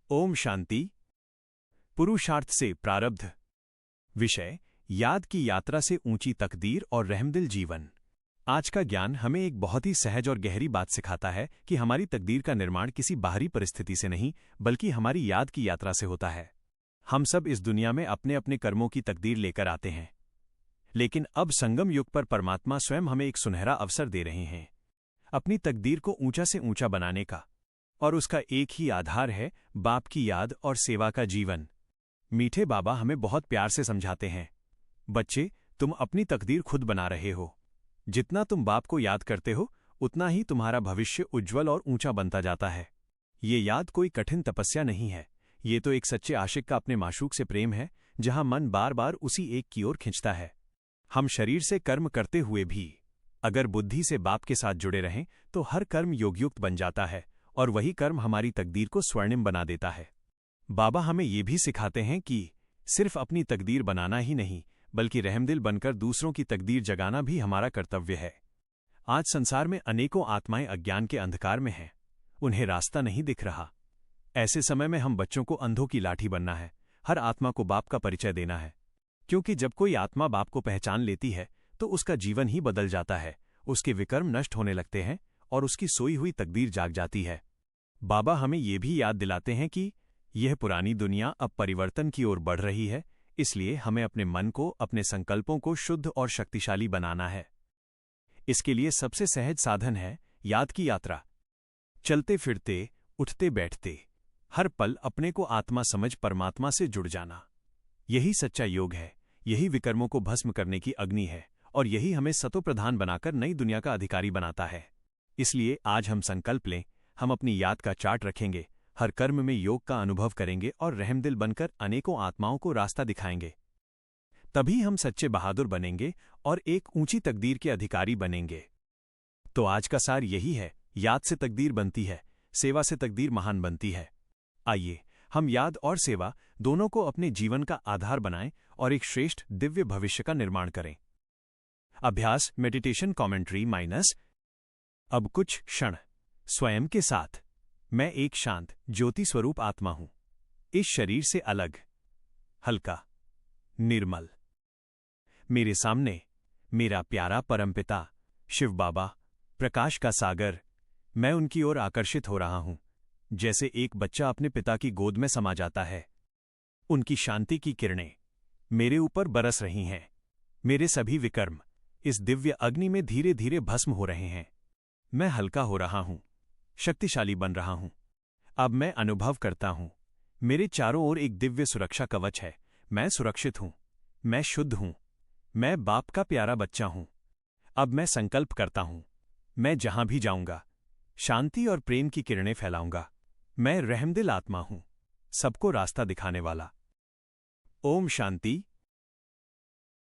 ओम शांति। पुरुषार्थ से प्रारब्ध। विषय: याद की यात्रा से ऊंची तकदीर और रहमदिल जीवन। आज का ज्ञान हमें एक बहुत ही सहज और गहरी बात सिखाता है कि हमारी तकदीर का निर्माण किसी बाहरी परिस्थिति से नहीं बल्कि हमारी याद की यात्रा से होता है। हम सब इस दुनिया में अपने अपने कर्मों की तकदीर लेकर आते हैं, लेकिन अब संगम युग पर परमात्मा स्वयं हमें एक सुनहरा अवसर दे रहे हैं अपनी तकदीर को ऊंचा से ऊंचा बनाने का, और उसका एक ही आधार है बाप की याद और सेवा का जीवन। मीठे बाबा हमें बहुत प्यार से समझाते हैं, बच्चे, तुम अपनी तकदीर खुद बना रहे हो। जितना तुम बाप को याद करते हो उतना ही तुम्हारा भविष्य उज्ज्वल और ऊंचा बनता जाता है। ये याद कोई कठिन तपस्या नहीं है, ये तो एक सच्चे आशिक का अपने माशूक से प्रेम है, जहां मन बार बार उसी एक की ओर खिंचता है। हम शरीर से कर्म करते हुए भी अगर बुद्धि से बाप के साथ जुड़े रहें तो हर कर्म योगयुक्त बन जाता है, और वही कर्म हमारी तकदीर को स्वर्णिम बना देता है। बाबा हमें ये भी सिखाते हैं कि सिर्फ अपनी तकदीर बनाना ही नहीं बल्कि रहमदिल बनकर दूसरों की तकदीर जगाना भी हमारा कर्तव्य है। आज संसार में अनेकों आत्माएं अज्ञान के अंधकार में हैं, उन्हें रास्ता नहीं दिख रहा। ऐसे समय में हम बच्चों को अंधों की लाठी बनना है, हर आत्मा को बाप का परिचय देना है, क्योंकि जब कोई आत्मा बाप को पहचान लेती है तो उसका जीवन ही बदल जाता है, उसके विकर्म नष्ट होने लगते हैं और उसकी सोई हुई तकदीर जाग जाती है। बाबा हमें ये भी याद दिलाते हैं कि यह पुरानी दुनिया अब परिवर्तन की ओर बढ़ रही है, इसलिए हमें अपने मन को, अपने संकल्पों को शुद्ध और शक्तिशाली बनाना है। इसके लिए सबसे सहज साधन है याद की यात्रा। चलते फिरते, उठते बैठते, हर पल अपने को आत्मा समझ परमात्मा से जुड़ जाना, यही सच्चा योग है। यही विकर्मों को भस्म करने की अग्नि है, और यही हमें सतोप्रधान बनाकर नई दुनिया का अधिकारी बनाता है। इसलिए आज हम संकल्प लें, हम अपनी याद का चार्ट रखेंगे, हर कर्म में योग का अनुभव करेंगे और रहमदिल बनकर अनेकों आत्माओं को रास्ता दिखाएंगे। तभी हम सच्चे बहादुर बनेंगे और एक ऊंची तकदीर के अधिकारी बनेंगे। तो आज का सार यही है, याद से तकदीर बनती है, सेवा से तकदीर महान बनती है। आइए हम याद और सेवा दोनों को अपने जीवन का आधार बनाएं और एक श्रेष्ठ दिव्य भविष्य का निर्माण करें। अभ्यास मेडिटेशन कमेंट्री माइनस। अब कुछ क्षण स्वयं के साथ। मैं एक शांत ज्योति स्वरूप आत्मा हूं, इस शरीर से अलग, हल्का, निर्मल। मेरे सामने मेरा प्यारा परमपिता शिव बाबा, प्रकाश का सागर। मैं उनकी ओर आकर्षित हो रहा हूं, जैसे एक बच्चा अपने पिता की गोद में समा जाता है। उनकी शांति की किरणें मेरे ऊपर बरस रही हैं। मेरे सभी विकर्म इस दिव्य अग्नि में धीरे धीरे भस्म हो रहे हैं। मैं हल्का हो रहा हूं, शक्तिशाली बन रहा हूं। अब मैं अनुभव करता हूं, मेरे चारों ओर एक दिव्य सुरक्षा कवच है। मैं सुरक्षित हूं, मैं शुद्ध हूं, मैं बाप का प्यारा बच्चा हूं। अब मैं संकल्प करता हूं, मैं जहां भी जाऊंगा शांति और प्रेम की किरणें फैलाऊंगा। मैं रहमदिल आत्मा हूं, सबको रास्ता दिखाने वाला। ओम शांति।